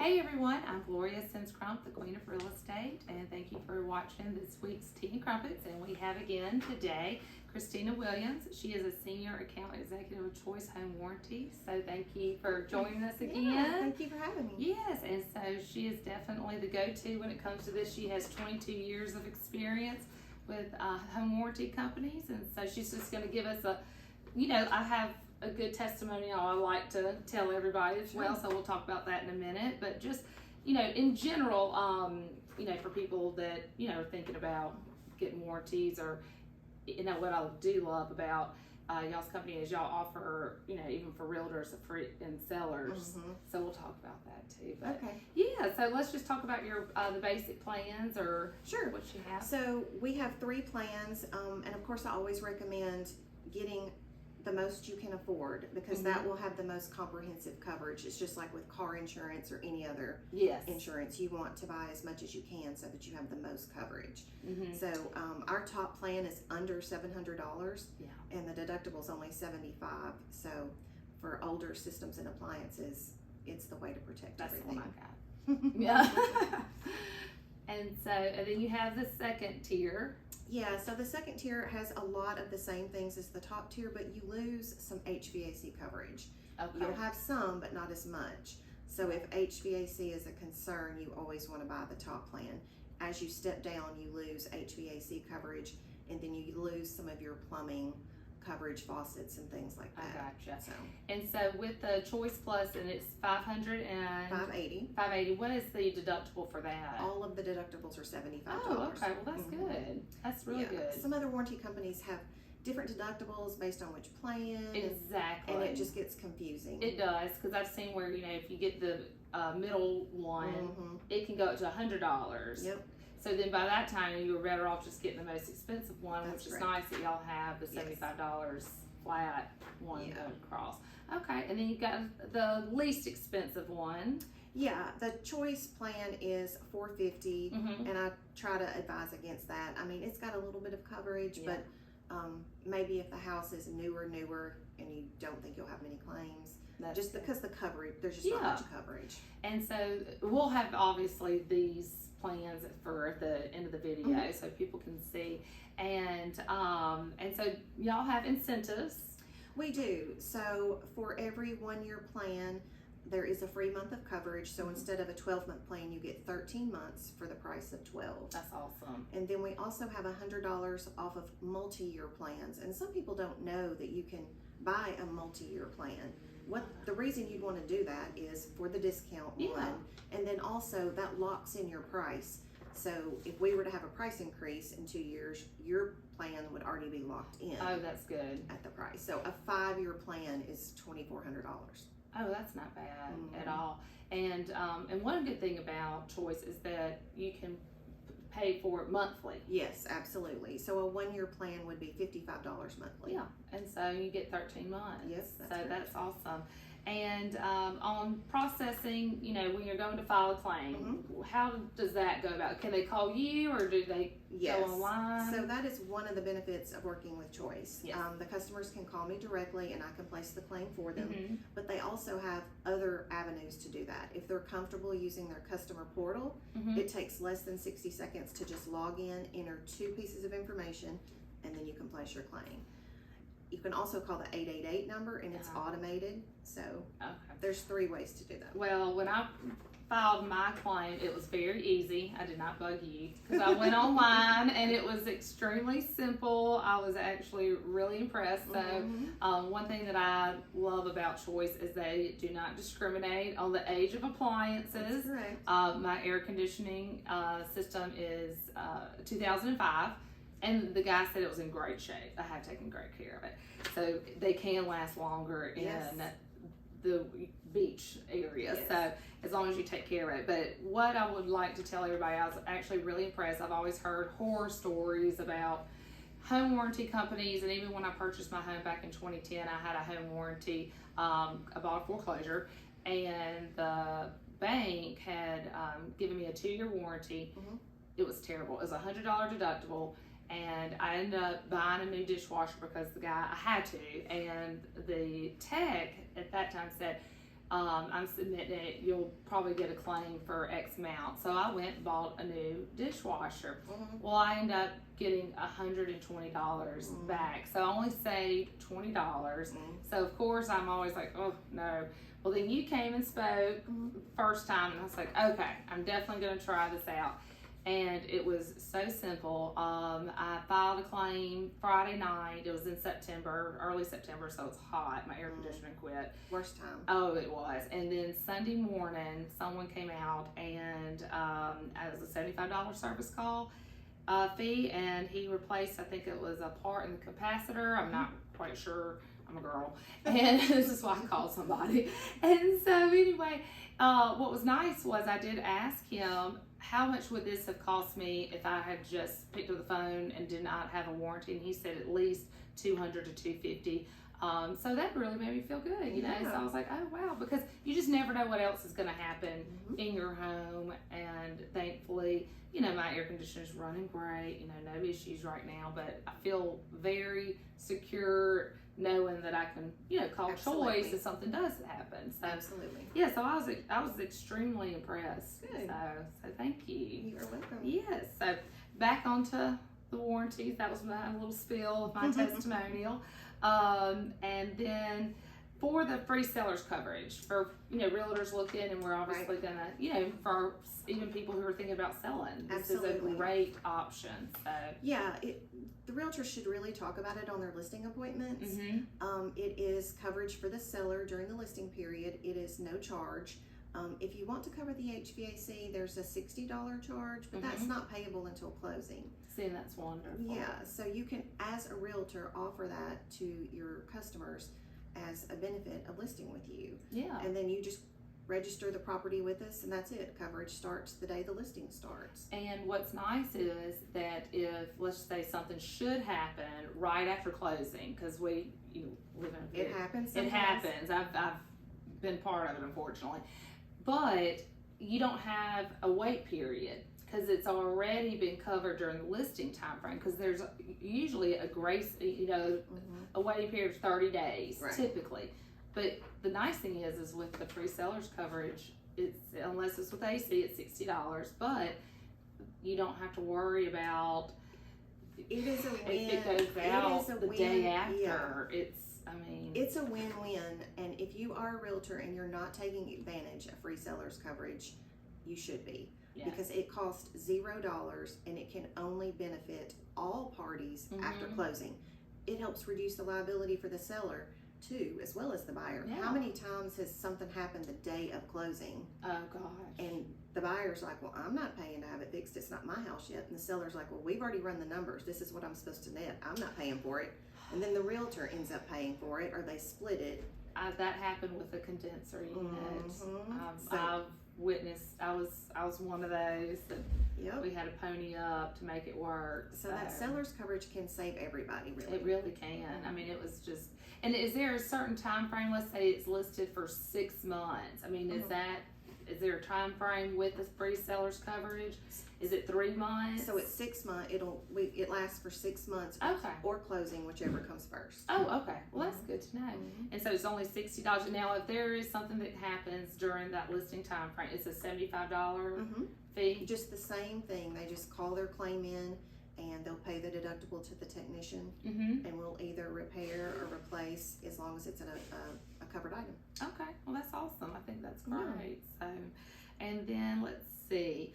Hey everyone, I'm Gloria S. Crump, the Queen of Real Estate, and thank you for watching this week's Tea and Crumpets. And we have again today Christina Williams. She is a Senior Account Executive of Choice Home Warranty. So thank you for joining us again. Yeah, thank you for having me. Yes, and so she is definitely the go-to when it comes to this. She has 22 years of experience with home warranty companies, and so she's just going to give us I have a good testimonial I like to tell everybody as well, so we'll talk about that in a minute. But just, in general, for people that, are thinking about getting warranties, or, what I do love about y'all's company is y'all offer, even for realtors and sellers. Mm-hmm. So we'll talk about that too. But okay. Yeah, so let's just talk about your the basic plans, or Sure. what you have. So we have 3 plans, and of course I always recommend getting the most you can afford, because that will have the most comprehensive coverage. It's just like with car insurance or any other insurance. You want to buy as much as you can so that you have the most coverage. So our top plan is under $700, and the deductible is only $75. So for older systems and appliances, it's the way to protect everything. That's the one I got. Yeah. And then you have the second tier. Yeah, so the second tier has a lot of the same things as the top tier, but you lose some HVAC coverage. Okay. You'll have some, but not as much. So if HVAC is a concern, you always want to buy the top plan. As you step down, you lose HVAC coverage, and then you lose some of your plumbing coverage, faucets and things like that. I gotcha. So, and so with the Choice Plus, and it's $500 and $580. What is the deductible for that? All of the deductibles are $75. Oh, okay. Well, that's good. That's really good. Some other warranty companies have different deductibles based on which plan. Exactly. And it just gets confusing. It does, because I've seen where, if you get the middle one, it can go up to $100. Yep. So then by that time, you were better off just getting the most expensive one, That's which is correct. nice that y'all have the $75 flat one going across. Okay, and then you got the least expensive one. Yeah, the Choice plan is $450, and I try to advise against that. I mean, it's got a little bit of coverage, but maybe if the house is newer, and you don't think you'll have many claims, because the coverage, there's just not much coverage. And so we'll have obviously these plans for the end of the video so people can see, and so y'all have incentives. We do. So for every 1-year plan, there is a free month of coverage. So instead of a 12-month plan, you get 13 months for the price of 12. That's awesome. And then we also have $100 off of multi-year plans. And some people don't know that you can buy a multi-year plan. The reason you'd want to do that is for the discount one, and then also that locks in your price. So if we were to have a price increase in 2 years, your plan would already be locked in. Oh, that's good. At the price. So a 5-year plan is $2,400. Oh, that's not bad at all. And one good thing about Choice is that you can pay for it monthly. Yes, absolutely. So a 1-year plan would be $55 monthly. Yeah, and so you get 13 months. Yes, that's awesome. And on processing, when you're going to file a claim, how does that go about? Can they call you, or do they go online? So that is one of the benefits of working with Choice. Yes. The customers can call me directly, and I can place the claim for them. But they also have other avenues to do that. If they're comfortable using their customer portal, it takes less than 60 seconds to just log in, enter 2 pieces of information, and then you can place your claim. You can also call the 888 number, and it's automated. So there's 3 ways to do that. Well, when I filed my claim, it was very easy. I did not bug you, because I went online and it was extremely simple. I was actually really impressed. So one thing that I love about Choice is they do not discriminate on the age of appliances. That's correct. My air conditioning system is 2005. And the guy said it was in great shape. I have taken great care of it. So they can last longer in the beach area. So as long as you take care of it. But what I would like to tell everybody, I was actually really impressed. I've always heard horror stories about home warranty companies. And even when I purchased my home back in 2010, I had a home warranty. I bought a foreclosure, and the bank had given me a 2-year warranty. It was terrible. It was a $100 deductible. And I ended up buying a new dishwasher because I had to. And the tech at that time said, I'm submitting it, you'll probably get a claim for X amount. So I went and bought a new dishwasher. Well, I ended up getting $120 back. So I only saved $20. So of course I'm always like, oh no. Well, then you came and spoke first time, and I was like, okay, I'm definitely going to try this out. And it was so simple. I filed a claim Friday night. It was in September, early September, so it's hot. My air conditioner quit. Worst time. Oh, it was. And then Sunday morning, someone came out, and it was a $75 service call fee, and he replaced, I think it was a part in the capacitor. I'm not quite sure. I'm a girl, and this is why I called somebody. And so anyway, what was nice was I did ask him, how much would this have cost me if I had just picked up the phone and did not have a warranty? And he said at least $200 to $250. So that really made me feel good, you know. So I was like, oh wow, because you just never know what else is going to happen in your home. And thankfully, you know, my air conditioner is running great. You know, no issues right now, but I feel very secure knowing that I can, you know, call choice if something does happen. So yeah, so I was extremely impressed. Good. So thank you. You are welcome. Yes. So back onto the warranties. That was my little spill of my testimonial. And then for the free seller's coverage, for, you know, realtors looking, and we're obviously gonna, you know, for even people who are thinking about selling, this is a great option. So yeah, the realtor should really talk about it on their listing appointments. It is coverage for the seller during the listing period. It is no charge. If you want to cover the HVAC, there's a $60 charge, but that's not payable until closing. See, that's wonderful. Yeah, so you can, as a realtor, offer that to your customers as a benefit of listing with you. Yeah. And then you just register the property with us, and that's it. Coverage starts the day the listing starts. And what's nice is that if, let's say, something should happen right after closing, because we, you know, live in a It happens sometimes. It happens. I've been part of it, unfortunately. But you don't have a wait period, because it's already been covered during the listing time frame, because there's usually a grace, you know, a waiting period of 30 days, typically. But the nice thing is with the free seller's coverage, it's, unless it's with AC, it's $60, but you don't have to worry about it is a win. If it goes out the day after. It's a win-win. And if you are a realtor and you're not taking advantage of free seller's coverage, you should be. Because it costs $0 and it can only benefit all parties after closing. It helps reduce the liability for the seller too, as well as the buyer. How many times has something happened the day of closing? Oh gosh. And the buyer's like, well, I'm not paying to have it fixed. It's not my house yet. And the seller's like, well, we've already run the numbers. This is what I'm supposed to net. I'm not paying for it. And then the realtor ends up paying for it, or they split it. That happened with the condenser unit. I've witnessed. I was one of those that we had to pony up to make it work. So that seller's coverage can save everybody, really. It really can. I mean, it was just. And is there a certain time frame? Let's say it's listed for 6 months. I mean, is there a time frame with the free seller's coverage? Is it 3 months? So it's 6 months. It lasts for 6 months. Or closing, whichever comes first. Oh, okay. Well, that's good to know. And so it's only $60. Now, if there is something that happens during that listing time frame, it's a $75 fee. Just the same thing. They just call their claim in, and they'll pay the deductible to the technician, and we'll either repair or replace as long as it's a covered item. Okay, well that's awesome. I think that's great. So, and then let's see.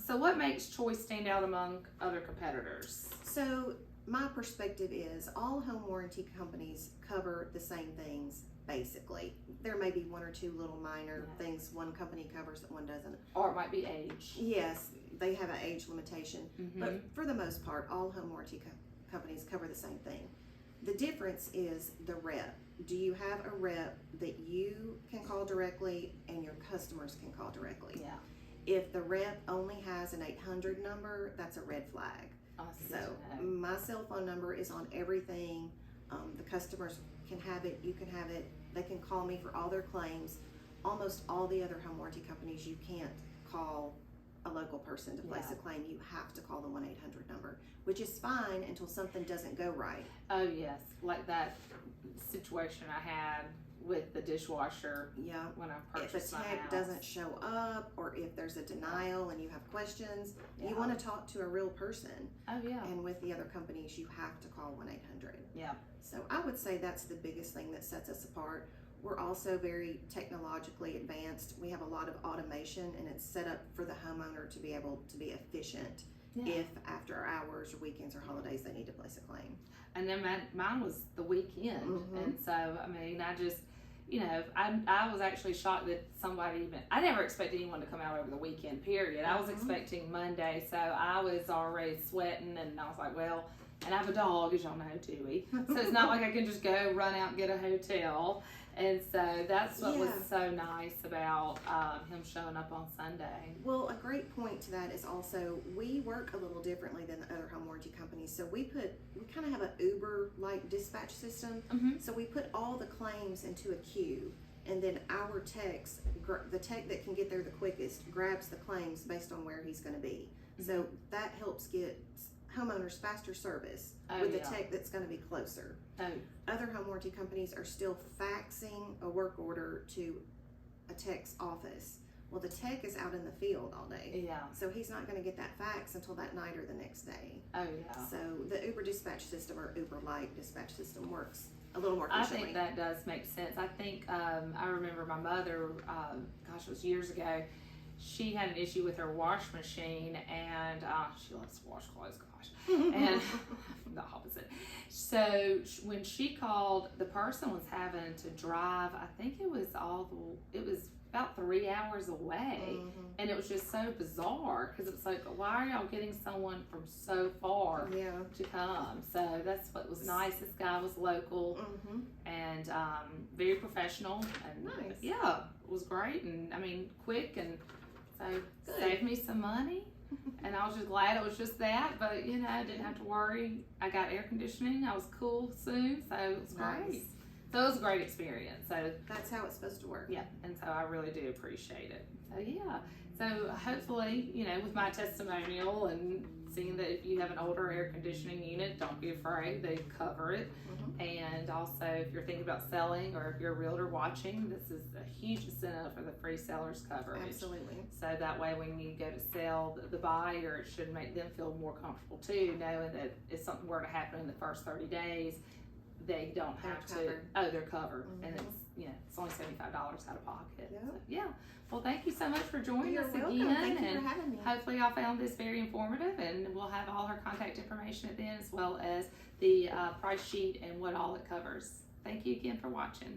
So what makes Choice stand out among other competitors? So my perspective is all home warranty companies cover the same things. Basically, there may be one or two little minor things one company covers that one doesn't. Or it might be age. Yes, they have an age limitation. But for the most part, all home warranty companies cover the same thing. The difference is the rep. Do you have a rep that you can call directly and your customers can call directly? Yeah. If the rep only has an 800 number, that's a red flag. So my cell phone number is on everything. The customers can have it, you can have it. They can call me for all their claims. Almost all the other home warranty companies, you can't call a local person to place a claim. You have to call the 1-800 number, which is fine until something doesn't go right. Oh yes, like that situation I had with the dishwasher Yeah. when I If purchased a my tech house. doesn't show up, or if there's a denial and you have questions, you want to talk to a real person. Oh, yeah. And with the other companies, you have to call 1-800. Yeah. So I would say that's the biggest thing that sets us apart. We're also very technologically advanced. We have a lot of automation, and it's set up for the homeowner to be able to be efficient if after hours or weekends or holidays they need to place a claim. And then mine was the weekend. And so, I mean, I just, you know, I was actually shocked that somebody even, I never expected anyone to come out over the weekend, period. I was expecting Monday, so I was already sweating, and I was like, well, and I have a dog, as y'all know, Dewey. So it's not like I can just go run out and get a hotel. And so that's what was so nice about him showing up on Sunday. Well, a great point to that is also we work a little differently than the other home warranty companies. So we kind of have an Uber-like dispatch system. So we put all the claims into a queue, and then our techs, the tech that can get there the quickest, grabs the claims based on where he's going to be. So that helps get homeowners faster service with the tech that's going to be closer. Other home warranty companies are still faxing a work order to a tech's office. Well, the tech is out in the field all day. So he's not going to get that fax until that night or the next day. So the Uber dispatch system, or Uber-like dispatch system, works a little more efficiently. I think that does make sense. I think I remember my mother, gosh, it was years ago. She had an issue with her wash machine, and she loves to wash clothes, gosh, and the opposite. So when she called, the person was having to drive, I think it was about 3 hours away, and it was just so bizarre, because it's like, why are y'all getting someone from so far to come? So that's what was nice. This guy was local and very professional, and it was great, and I mean, quick, and so saved me some money. And I was just glad it was just that, but you know, I didn't have to worry. I got air conditioning. I was cool soon, so it was great. So it was a great experience. So that's how it's supposed to work. Yeah, and so I really do appreciate it. So yeah, so hopefully, you know, with my testimonial and seeing that if you have an older air conditioning unit, don't be afraid. They cover it. And also, if you're thinking about selling, or if you're a realtor watching, this is a huge incentive for the free seller's coverage. Absolutely. So that way, when you go to sell, the buyer, it should make them feel more comfortable too, knowing that if something were to happen in the first 30 days, they don't have to. Covered. Oh, they're covered, and it's, you know, it's only $75 out of pocket. Yep. So, yeah. Well, thank you so much for joining us welcome. again. Thank you and for having me. hopefully, y'all found this very informative, and we'll have all her contact information at the end, as well as the price sheet and what all it covers. Thank you again for watching.